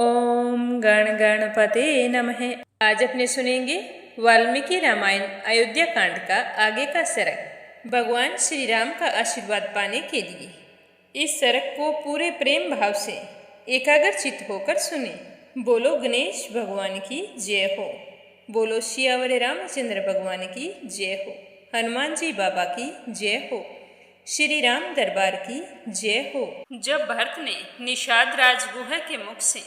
ओम गण गणपते नमः। आज अपने सुनेंगे वाल्मीकि रामायण अयोध्या कांड का आगे का सरक। भगवान श्री राम का आशीर्वाद पाने के लिए इस सरक को पूरे प्रेम भाव से एकाग्रचित्त होकर सुने। बोलो गणेश भगवान की जय हो। बोलो सियावर रामचंद्र भगवान की जय हो। हनुमान जी बाबा की जय हो। श्री राम दरबार की जय हो। जब भरत ने निषाद राजगुह के मुख से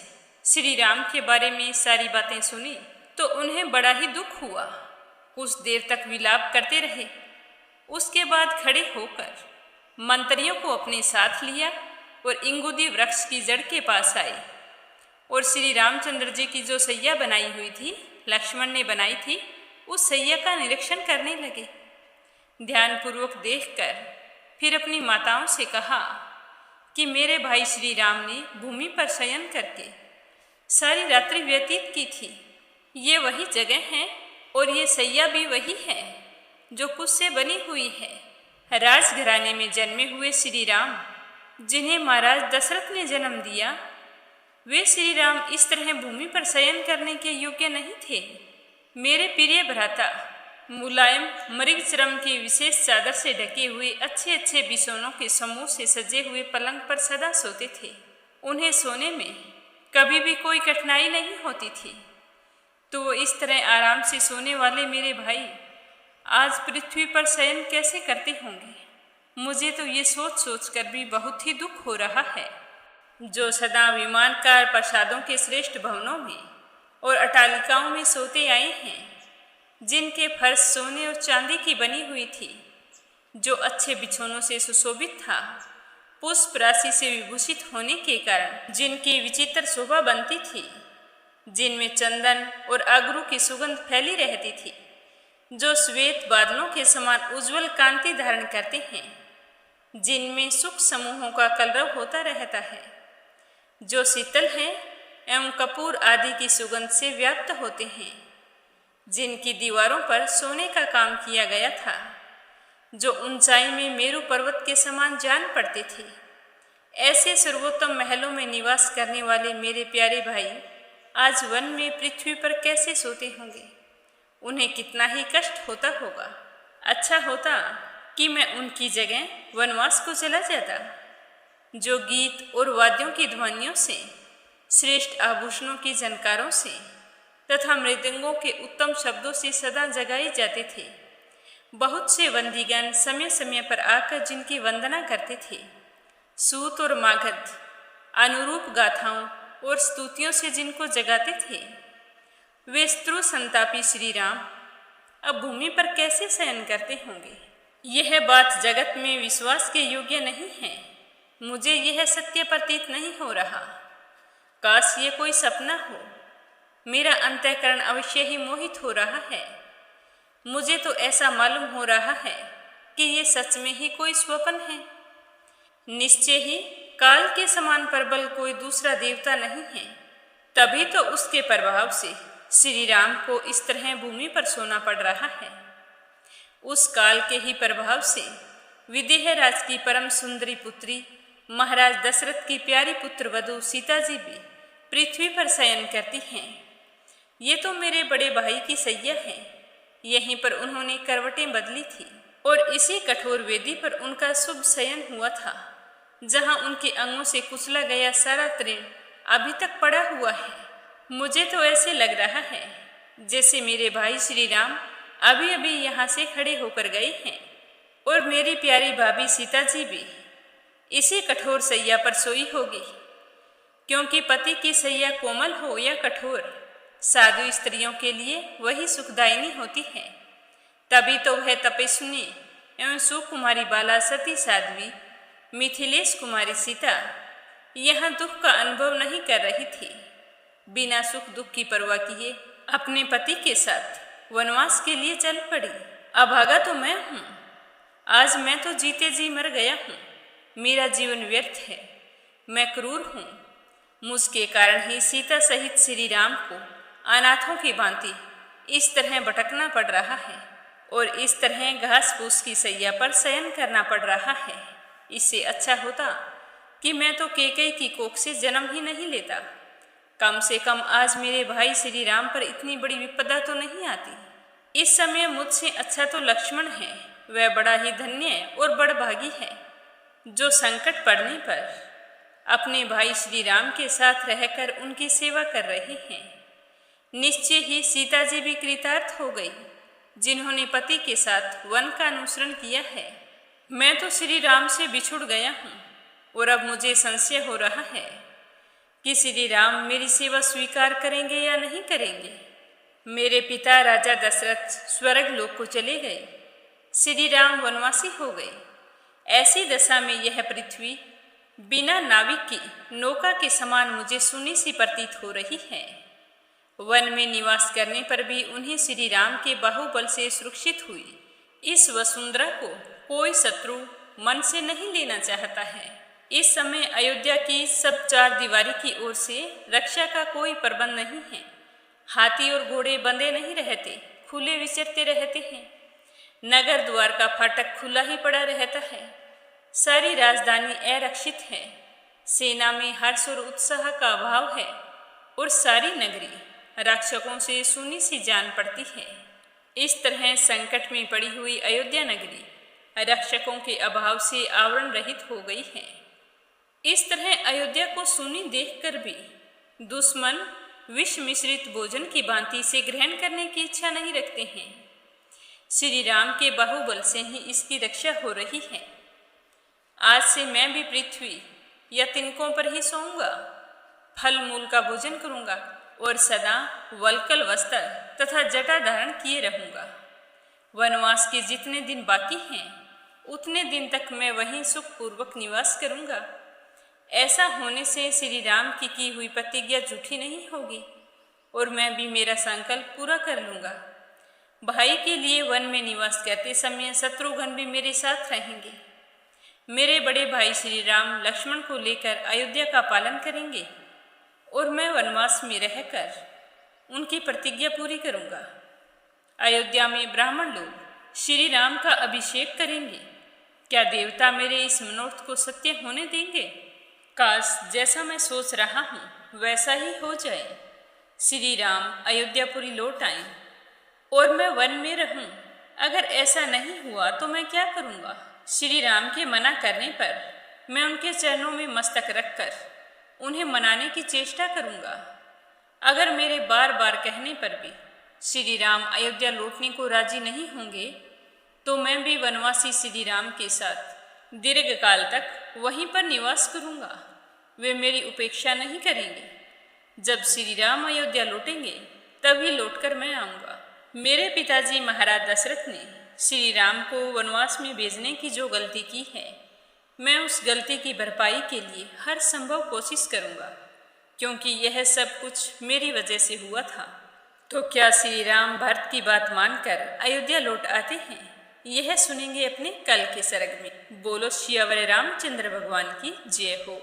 श्री राम के बारे में सारी बातें सुनी तो उन्हें बड़ा ही दुख हुआ। कुछ देर तक विलाप करते रहे। उसके बाद खड़े होकर मंत्रियों को अपने साथ लिया और इंगुदी वृक्ष की जड़ के पास आए और श्री रामचंद्र जी की जो सैया बनाई हुई थी, लक्ष्मण ने बनाई थी, उस सैया का निरीक्षण करने लगे। ध्यानपूर्वक देखकर फिर अपनी माताओं से कहा कि मेरे भाई श्री राम ने भूमि पर शयन करके सारी रात्रि व्यतीत की थी। ये वही जगह है और ये सैया भी वही है जो कुश से बनी हुई है। राजघराने में जन्मे हुए श्री राम, जिन्हें महाराज दशरथ ने जन्म दिया, वे श्री राम इस तरह भूमि पर शयन करने के योग्य नहीं थे। मेरे प्रिय भ्राता मुलायम मृगचर्म की विशेष चादर से ढके हुए अच्छे अच्छे बिछौनों के समूह से सजे हुए पलंग पर सदा सोते थे। उन्हें सोने में कभी भी कोई कठिनाई नहीं होती थी। तो इस तरह आराम से सोने वाले मेरे भाई आज पृथ्वी पर शयन कैसे करते होंगे? मुझे तो ये सोच सोच कर भी बहुत ही दुख हो रहा है। जो सदा विमानकार प्रसादों के श्रेष्ठ भवनों में और अटालिकाओं में सोते आए हैं, जिनके फर्श सोने और चांदी की बनी हुई थी, जो अच्छे बिछौनों से सुशोभित था, पुष्प राशि से विभूषित होने के कारण जिनकी विचित्र शोभा बनती थी, जिनमें चंदन और अगरू की सुगंध फैली रहती थी, जो श्वेत बादलों के समान उज्जवल कांति धारण करते हैं, जिनमें सुख समूहों का कलरव होता रहता है, जो शीतल हैं एवं कपूर आदि की सुगंध से व्याप्त होते हैं, जिनकी दीवारों पर सोने का काम किया गया था, जो ऊंचाई में मेरु पर्वत के समान जान पड़ते थे। ऐसे सर्वोत्तम महलों में निवास करने वाले मेरे प्यारे भाई आज वन में पृथ्वी पर कैसे सोते होंगे? उन्हें कितना ही कष्ट होता होगा। अच्छा होता कि मैं उनकी जगह वनवास को चला जाता, जो गीत और वाद्यों की ध्वनियों से, श्रेष्ठ आभूषणों की झनकारों से तथा मृदंगों के उत्तम शब्दों से सदा जगाए जाते थे। बहुत से वंदीगण समय समय पर आकर जिनकी वंदना करते थे, सूत और मागध अनुरूप गाथाओं और स्तुतियों से जिनको जगाते थे, वे स्त्रु संतापी श्री राम अब भूमि पर कैसे शयन करते होंगे? यह बात जगत में विश्वास के योग्य नहीं है। मुझे यह सत्य प्रतीत नहीं हो रहा। काश ये कोई सपना हो। मेरा अंतःकरण अवश्य ही मोहित हो रहा है। मुझे तो ऐसा मालूम हो रहा है कि ये सच में ही कोई स्वप्न है। निश्चय ही काल के समान प्रबल कोई दूसरा देवता नहीं है, तभी तो उसके प्रभाव से श्री राम को इस तरह भूमि पर सोना पड़ रहा है। उस काल के ही प्रभाव से विदेह राज की परम सुंदरी पुत्री महाराज दशरथ की प्यारी पुत्र वधू सीता जी भी पृथ्वी पर शयन करती हैं। ये तो मेरे बड़े भाई की सैया है। यहीं पर उन्होंने करवटें बदली थी और इसी कठोर वेदी पर उनका शुभ शयन हुआ था, जहां उनके अंगों से कुचला गया सारा तृण अभी तक पड़ा हुआ है। मुझे तो ऐसे लग रहा है जैसे मेरे भाई श्री राम अभी अभी यहाँ से खड़े होकर गए हैं और मेरी प्यारी भाभी सीता जी भी इसी कठोर सैया पर सोई होगी। क्योंकि पति की सैया कोमल हो या कठोर, साधु स्त्रियों के लिए वही सुखदायिनी होती है। तभी तो वह तपस्विनी एवं सुकुमारी बाला सती साध्वी मिथिलेश कुमारी सीता यहाँ दुख का अनुभव नहीं कर रही थी। बिना सुख दुख की परवाह किए अपने पति के साथ वनवास के लिए चल पड़ी। अभागा तो मैं हूँ। आज मैं तो जीते जी मर गया हूँ। मेरा जीवन व्यर्थ है। मैं क्रूर हूँ। मुझके कारण ही सीता सहित श्री राम को अनाथों की भांति इस तरह भटकना पड़ रहा है और इस तरह घास फूस की सैया पर शयन करना पड़ रहा है। इससे अच्छा होता कि मैं तो कैकेयी की कोख से जन्म ही नहीं लेता। कम से कम आज मेरे भाई श्री राम पर इतनी बड़ी विपदा तो नहीं आती। इस समय मुझसे अच्छा तो लक्ष्मण है, वह बड़ा ही धन्य और बड़भागी है जो संकट पड़ने पर अपने भाई श्री राम के साथ रहकर उनकी सेवा कर रहे हैं। निश्चय ही सीता जी भी कृतार्थ हो गई जिन्होंने पति के साथ वन का अनुसरण किया है। मैं तो श्री राम से बिछुड़ गया हूँ और अब मुझे संशय हो रहा है कि श्री राम मेरी सेवा स्वीकार करेंगे या नहीं करेंगे। मेरे पिता राजा दशरथ स्वर्ग लोक को चले गए, श्री राम वनवासी हो गए। ऐसी दशा में यह पृथ्वी बिना नाविक की नौका के समान मुझे सुनी सी प्रतीत हो रही है। वन में निवास करने पर भी उन्हें श्री राम के बाहुबल से सुरक्षित हुई इस वसुंधरा को कोई शत्रु मन से नहीं लेना चाहता है। इस समय अयोध्या की सब चार दीवारी की ओर से रक्षा का कोई प्रबंध नहीं है। हाथी और घोड़े बंधे नहीं रहते, खुले विचरते रहते हैं। नगर द्वार का फाटक खुला ही पड़ा रहता है। सारी राजधानी अरक्षित है। सेना में हर्ष और उत्साह का अभाव है और सारी नगरी रक्षकों से सुनी सी जान पड़ती है। इस तरह संकट में पड़ी हुई अयोध्या नगरी रक्षकों के अभाव से आवरण रहित हो गई है। इस तरह अयोध्या को सुनी देखकर भी दुश्मन विष मिश्रित भोजन की भांति से ग्रहण करने की इच्छा नहीं रखते हैं। श्री राम के बाहुबल से ही इसकी रक्षा हो रही है। आज से मैं भी पृथ्वी या तिनकों पर ही सोऊंगा, फल मूल का भोजन करूंगा और सदा वल्कल वस्त्र तथा जटा धारण किए रहूंगा। वनवास के जितने दिन बाकी हैं उतने दिन तक मैं वहीं सुखपूर्वक निवास करूंगा। ऐसा होने से श्री राम की हुई प्रतिज्ञा झूठी नहीं होगी और मैं भी मेरा संकल्प पूरा कर लूंगा। भाई के लिए वन में निवास करते समय शत्रुघ्न भी मेरे साथ रहेंगे। मेरे बड़े भाई श्री राम लक्ष्मण को लेकर अयोध्या का पालन करेंगे और मैं वनवास में रहकर उनकी प्रतिज्ञा पूरी करूंगा। अयोध्या में ब्राह्मण लोग श्री राम का अभिषेक करेंगे। क्या देवता मेरे इस मनोरथ को सत्य होने देंगे? काश जैसा मैं सोच रहा हूँ वैसा ही हो जाए। श्री राम अयोध्यापुरी लौट आए और मैं वन में रहूं। अगर ऐसा नहीं हुआ तो मैं क्या करूँगा? श्री राम के मना करने पर मैं उनके चरणों में मस्तक रखकर उन्हें मनाने की चेष्टा करूँगा। अगर मेरे बार बार कहने पर भी श्री राम अयोध्या लौटने को राजी नहीं होंगे तो मैं भी वनवासी श्री राम के साथ दीर्घ काल तक वहीं पर निवास करूँगा। वे मेरी उपेक्षा नहीं करेंगे। जब श्री राम अयोध्या लौटेंगे तभी लौटकर मैं आऊँगा। मेरे पिताजी महाराज दशरथ ने श्री राम को वनवास में भेजने की जो गलती की है, मैं उस गलती की भरपाई के लिए हर संभव कोशिश करूँगा, क्योंकि यह सब कुछ मेरी वजह से हुआ था। तो क्या श्री राम भरत की बात मानकर अयोध्या लौट आते हैं? यह सुनेंगे अपने कल के सर्ग में। बोलो सियावर रामचंद्र भगवान की जय हो।